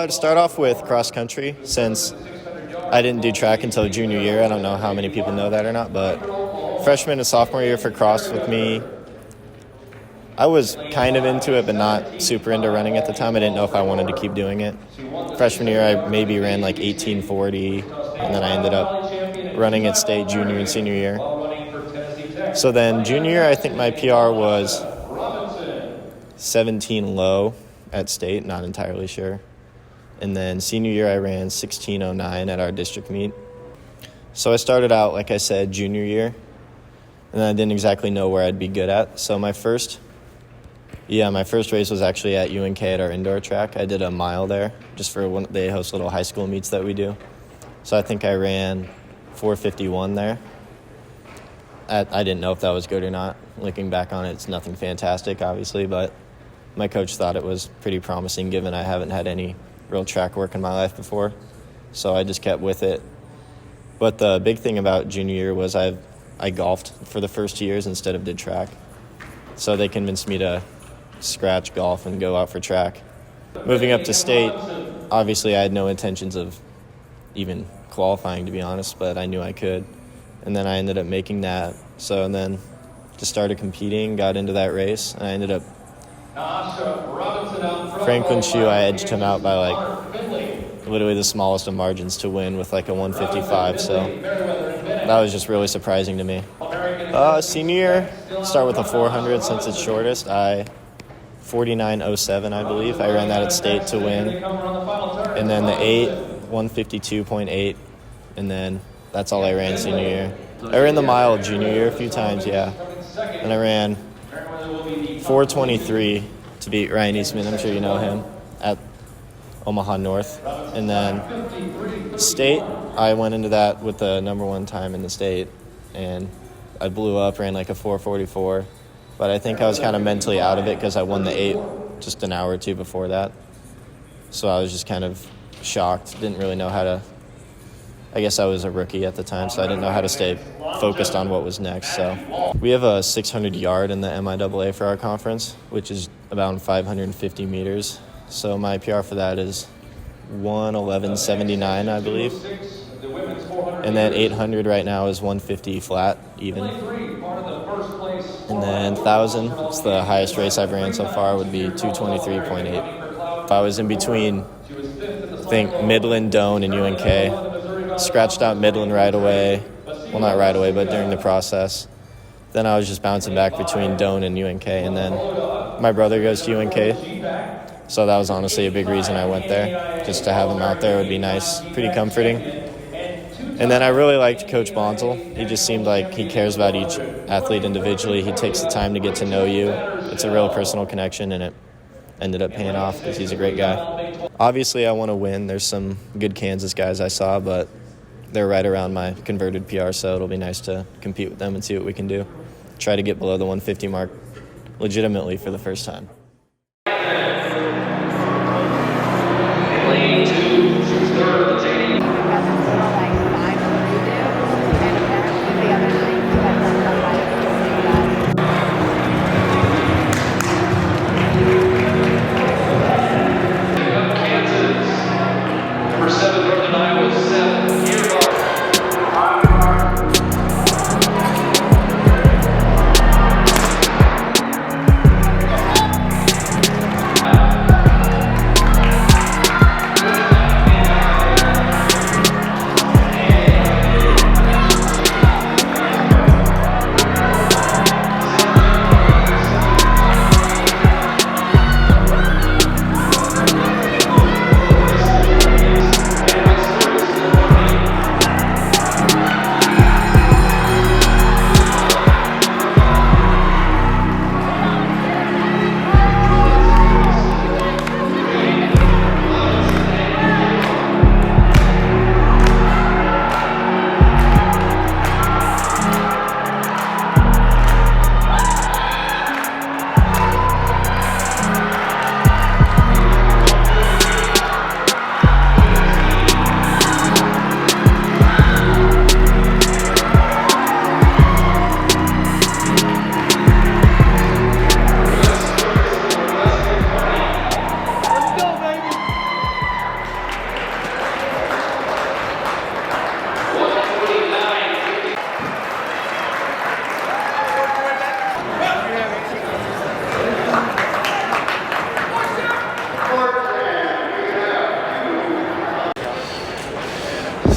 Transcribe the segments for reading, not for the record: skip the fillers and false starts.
To start off with cross country, since I didn't do track until junior year. I don't know how many people know that or not, but freshman and sophomore year for cross with me, I was kind of into it, but not super into running at the time. I didn't know if I wanted to keep doing it. Freshman year, I maybe ran like 18:40, and then I ended up running at state junior and senior year. So then junior year, I think my PR was 17 low at state, not entirely sure. And then senior year, I ran 16:09 at our district meet. So I started out, like I said, junior year, and I didn't exactly know where I'd be good at. So my first race was actually at UNK at our indoor track. I did a mile there, just for one. They host little high school meets that we do. So I think I ran 4:51 there. I didn't know if that was good or not. Looking back on it, it's nothing fantastic, obviously, but my coach thought it was pretty promising given I haven't had any real track work in my life before. So I just kept with it. But the big thing about junior year was I golfed for the first 2 years instead of did track. So they convinced me to scratch golf and go out for track. Moving up to state, obviously I had no intentions of even qualifying, to be honest, but I knew I could. And then I ended up making that. So, and then just started competing, got into that race, and I ended up Franklin Shoe, I edged him out by like literally the smallest of margins to win with like a 155. So that was just really surprising to me. Senior year, start with a 400 since it's shortest. 49.07, I believe. I ran that at state to win. And then the 8, 152.8. And then that's all I ran senior year. I ran the mile junior year a few times, yeah. And I ran 4:23 to beat Ryan Eastman. I'm sure you know him, at Omaha North. And then state, I went into that with the number one time in the state, and I blew up, ran like a 4:44. But I think I was kind of mentally out of it because I won the 8 just an hour or two before that. So I was just kind of shocked, didn't really know how to. I guess I was a rookie at the time, so I didn't know how to stay focused on what was next. So we have a 600 yard in the MIAA for our conference, which is about 550 meters. So my PR for that is 1:11.79, I believe. And then 800 right now is 150 flat, even. And then 1,000, it's the highest race I've ran so far, would be 223.8. If I was in between, I think, Midland, Doane, and UNK. Scratched out Midland right away. Well, not right away, but during the process. Then I was just bouncing back between Doane and UNK. And then my brother goes to UNK. So that was honestly a big reason I went there. Just to have him out there would be nice, pretty comforting. And then I really liked Coach Bonzel. He just seemed like he cares about each athlete individually. He takes the time to get to know you. It's a real personal connection, and it ended up paying off because he's a great guy. Obviously, I want to win. There's some good Kansas guys I saw, but they're right around my converted PR, so it'll be nice to compete with them and see what we can do. Try to get below the 150 mark legitimately for the first time.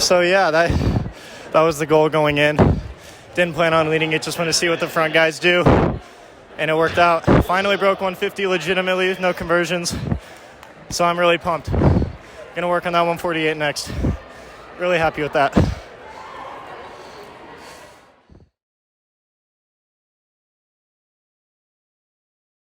So yeah, that was the goal going in. Didn't plan on leading it, just wanted to see what the front guys do, and it worked out. Finally broke 150 legitimately, no conversions, so I'm really pumped. Gonna work on that 148 next. Really happy with that.